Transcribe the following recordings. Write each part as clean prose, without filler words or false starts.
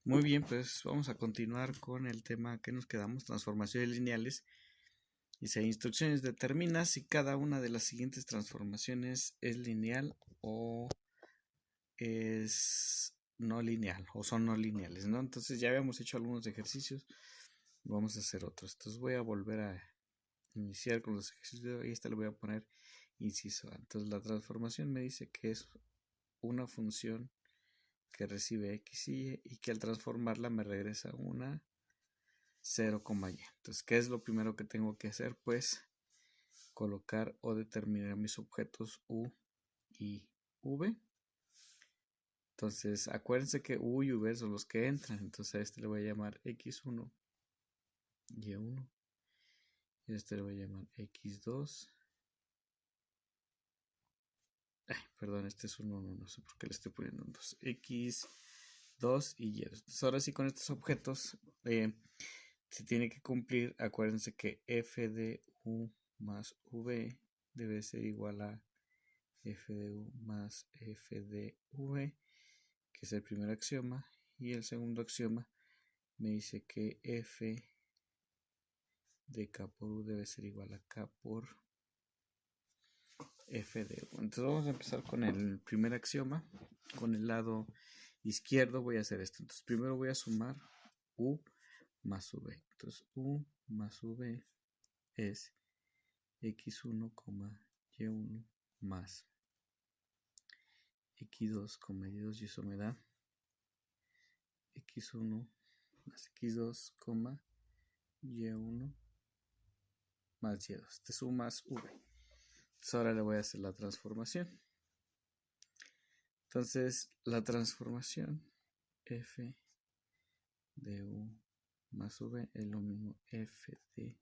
Muy bien, pues vamos a continuar con el tema que nos quedamos, transformaciones lineales. Dice, instrucciones, determina si cada una de las siguientes transformaciones es lineal o es no lineal, o son no lineales, ¿no? Entonces ya habíamos hecho algunos ejercicios, vamos a hacer otros. Entonces voy a volver a iniciar con los ejercicios y esta le voy a poner inciso A. Entonces la transformación me dice que es una función que recibe x y que al transformarla me regresa una 0, y. Entonces, ¿qué es lo primero que tengo que hacer? Pues colocar o determinar mis objetos u y v. Entonces, acuérdense que u y v son los que entran. Entonces, a este le voy a llamar x1, y1. Y a este le voy a llamar x2. Ay, perdón, este es un 1, no sé por qué le estoy poniendo un 2. x2 y y. Entonces, ahora sí, con estos objetos se tiene que cumplir. Acuérdense que f de u más v debe ser igual a f de u más f de v, que es el primer axioma, y el segundo axioma me dice que f de k por u debe ser igual a k por f de u. Entonces vamos a empezar con el primer axioma. Con el lado izquierdo voy a hacer esto. Entonces primero voy a sumar u más v. Entonces u más v es x1, y1 más x2, y2, y eso me da x1 más x2, y1 más y2. Te sumas v. Entonces ahora le voy a hacer la transformación. Entonces la transformación f de u más v es lo mismo f de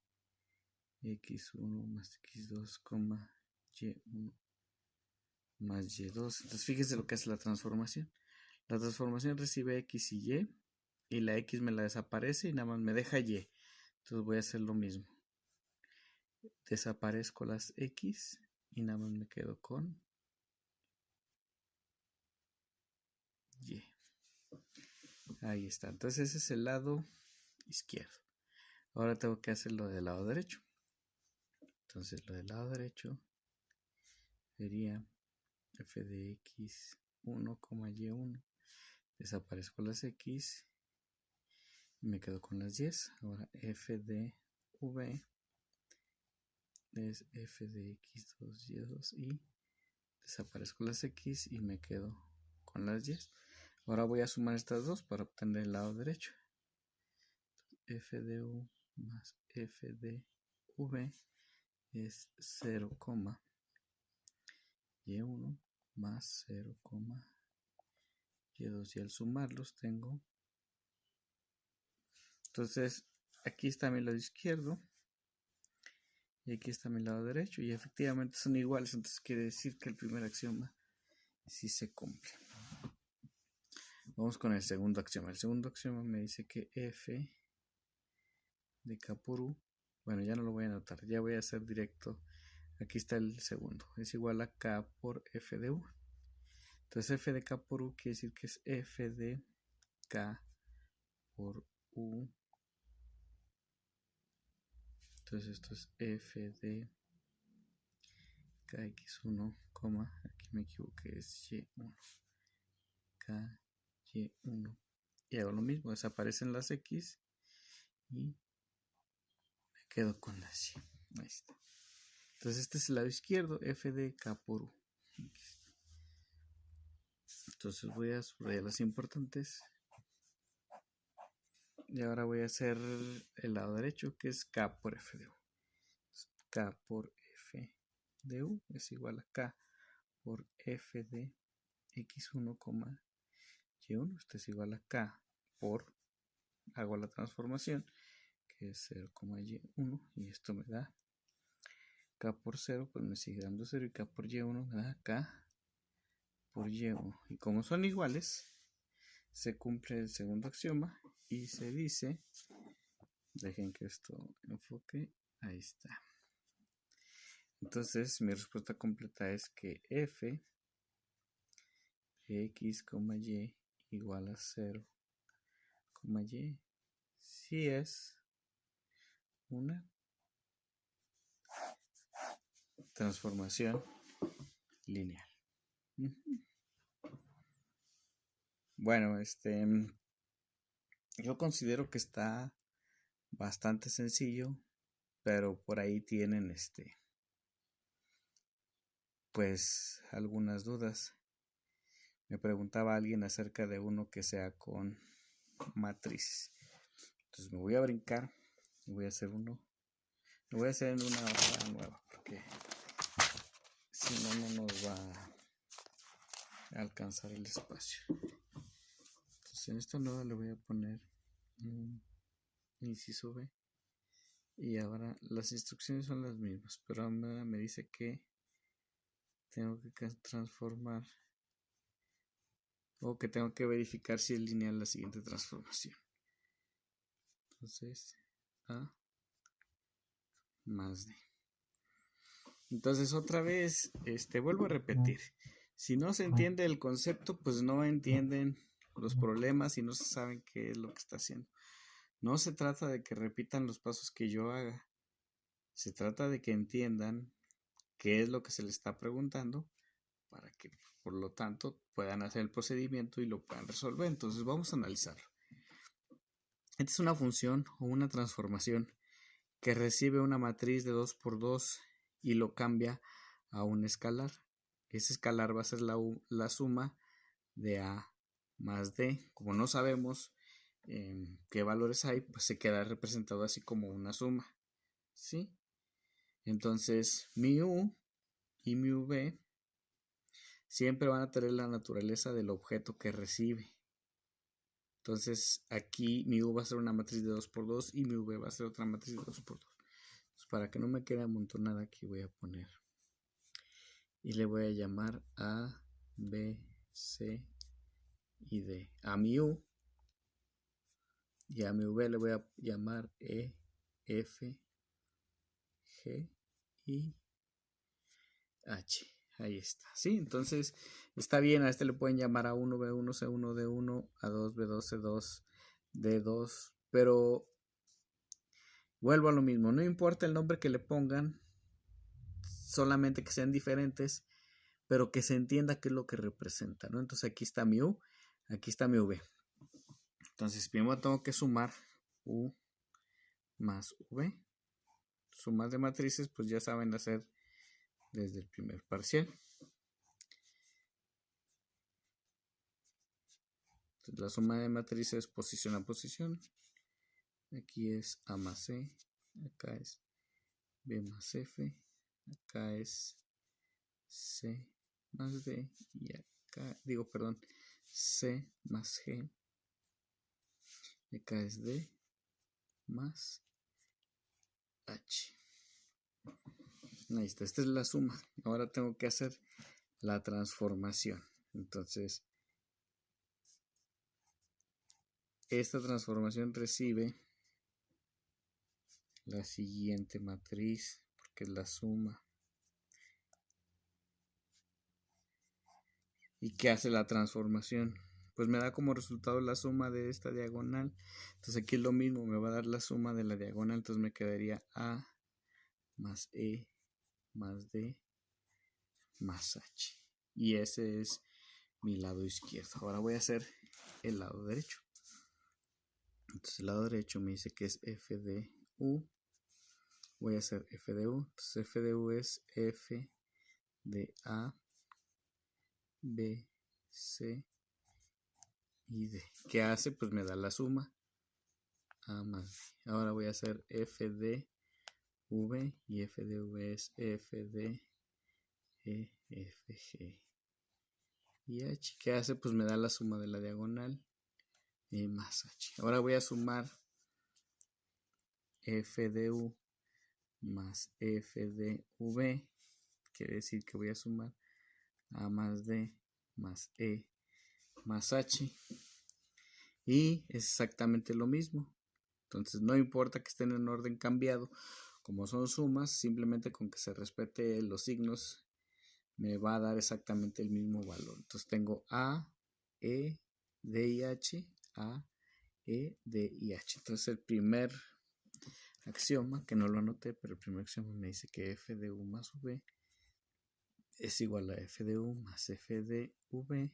x1 más x2, y1 más y2. Entonces fíjense lo que hace la transformación. La transformación recibe x y la x me la desaparece y nada más me deja y. Entonces voy a hacer lo mismo. Desaparezco las x y nada más me quedo con y. Ahí está. Entonces ese es el lado izquierdo. Ahora tengo que hacer lo del lado derecho. Entonces lo del lado derecho sería f de x1, y1. Desaparezco las x y me quedo con las y. Ahora f de v es f de x2, y2 y desaparezco las x y me quedo con las y. Ahora voy a sumar estas dos para obtener el lado derecho. F de u más f de v es 0, y1 más 0, y2, y al sumarlos tengo. Entonces aquí está mi lado izquierdo y aquí está mi lado derecho y efectivamente son iguales, entonces quiere decir que el primer axioma sí se cumple. Vamos con el segundo axioma. El segundo axioma me dice que f de k por u, bueno, ya no lo voy a anotar, ya voy a hacer directo. Aquí está el segundo, es igual a k por f de u. Entonces f de k por u quiere decir que es f de k por u. Entonces esto es f de kx1, aquí me equivoqué, es y1, k y1. Y hago lo mismo, desaparecen las x y me quedo con las y. Ahí está. Entonces este es el lado izquierdo, f de k por u. Entonces voy a subrayar las importantes. Y ahora voy a hacer el lado derecho, que es k por f de u. Entonces, k por f de u es igual a k por f de x1, y1. Esto es igual a k por, hago la transformación, que es 0, y1. Y esto me da k por 0, pues me sigue dando 0. Y k por y1 me da k por y1. Y como son iguales, se cumple el segundo axioma y se dice, dejen que esto enfoque, ahí está. Entonces mi respuesta completa es que f de x, y igual a 0, coma y, sí es una transformación lineal. Bueno, yo considero que está bastante sencillo, pero por ahí tienen pues algunas dudas. Me preguntaba alguien acerca de uno que sea con matrices. Entonces me voy a brincar y voy a hacer uno. Lo voy a hacer en una hoja nueva porque si no, no nos va a alcanzar el espacio. Entonces en esta nueva le voy a poner inciso B. Y ahora las instrucciones son las mismas, pero ahora me dice que tengo que transformar o que tengo que verificar si es lineal la siguiente transformación. Entonces A más D. Entonces otra vez vuelvo a repetir, si no se entiende el concepto, pues no entienden los problemas y no se saben qué es lo que está haciendo. No se trata de que repitan los pasos que yo haga, se trata de que entiendan qué es lo que se les está preguntando para que por lo tanto puedan hacer el procedimiento y lo puedan resolver. Entonces vamos a analizarlo. Esta es una función o una transformación que recibe una matriz de 2×2 y lo cambia a un escalar. Ese escalar va a ser la suma de A más D. Como no sabemos qué valores hay, pues se queda representado así como una suma, ¿sí? Entonces mi U y mi V siempre van a tener la naturaleza del objeto que recibe. Entonces aquí mi U va a ser una matriz de 2×2 y mi V va a ser otra matriz de 2×2. Entonces, para que no me quede amontonada, aquí voy a poner y le voy a llamar A, B, C y D. A mi U y a mi V le voy a llamar E, F, G y H. Ahí está, ¿sí? Entonces está bien, a este le pueden llamar A1, B1, C1, D1, A2, B2, C2, D2, pero vuelvo a lo mismo, no importa el nombre que le pongan, solamente que sean diferentes, pero que se entienda qué es lo que representa, ¿no? Entonces aquí está mi U, aquí está mi V. Entonces primero tengo que sumar U más V. Sumas de matrices, pues ya saben hacer desde el primer parcial. Entonces, la suma de matrices es posición a posición. Aquí es A más C, acá es B más F, acá es C más D y acá, C más G, y acá es D más H. Ahí está, esta es la suma. Ahora tengo que hacer la transformación. Entonces, esta transformación recibe la siguiente matriz, porque es la suma. ¿Y qué hace la transformación? Pues me da como resultado la suma de esta diagonal. Entonces aquí es lo mismo, me va a dar la suma de la diagonal. Entonces me quedaría A más E más D más H. Y ese es mi lado izquierdo. Ahora voy a hacer el lado derecho. Entonces el lado derecho me dice que es F de U. Voy a hacer F de U. Entonces F de U es F de A, B, C y D. ¿Qué hace? Pues me da la suma A más B. Ahora voy a hacer F de V y F de V es F de E, F, G y H. ¿Qué hace? Pues me da la suma de la diagonal más H. Ahora voy a sumar F de U más F de V. Quiere decir que voy a sumar A más D más E más H. Y es exactamente lo mismo. Entonces no importa que estén en orden cambiado. Como son sumas, simplemente con que se respete los signos me va a dar exactamente el mismo valor. Entonces tengo A, E, D y H, A, E, D y H. Entonces el primer axioma, que no lo anoté, pero el primer axioma me dice que f de u más v es igual a f de u más f de v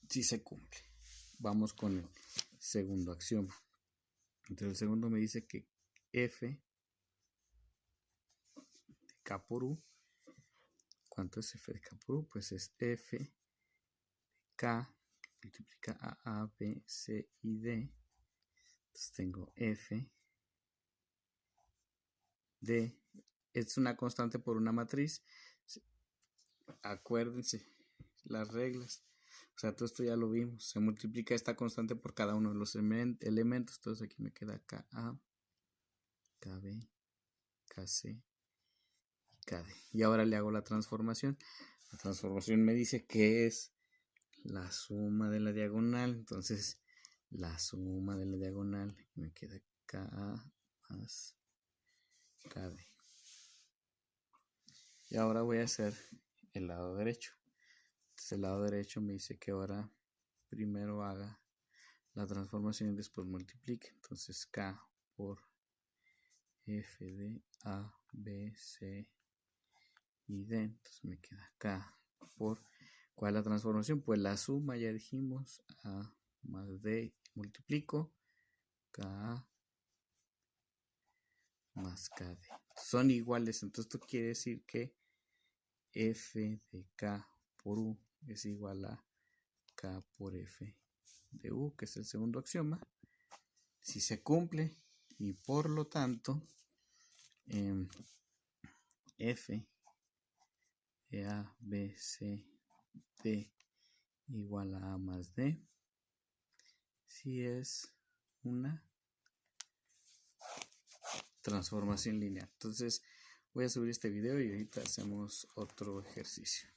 si se cumple. Vamos con el segundo axioma. Entonces el segundo me dice que f de k por u, ¿cuánto es f de k por u? Pues es f de k que multiplica a, b, c y d. Entonces tengo f de, es una constante por una matriz. Acuérdense las reglas. O sea, todo esto ya lo vimos. Se multiplica esta constante por cada uno de los elementos. Entonces aquí me queda KA, KB, KC y KD. Y ahora le hago la transformación. La transformación me dice que es la suma de la diagonal. Entonces, la suma de la diagonal me queda KA más KD. Y ahora voy a hacer el lado derecho. Entonces el lado derecho me dice que ahora primero haga la transformación y después multiplique. Entonces K por F de A, B, C y D. Entonces me queda K por, ¿cuál es la transformación? Pues la suma, ya dijimos, A más D, multiplico, K más KD. Son iguales, entonces esto quiere decir que F de K por U es igual a K por F de U, que es el segundo axioma. Si se cumple, y por lo tanto F de A, B, C, D igual a A más D, si es una transformación lineal. Entonces voy a subir este video y ahorita hacemos otro ejercicio.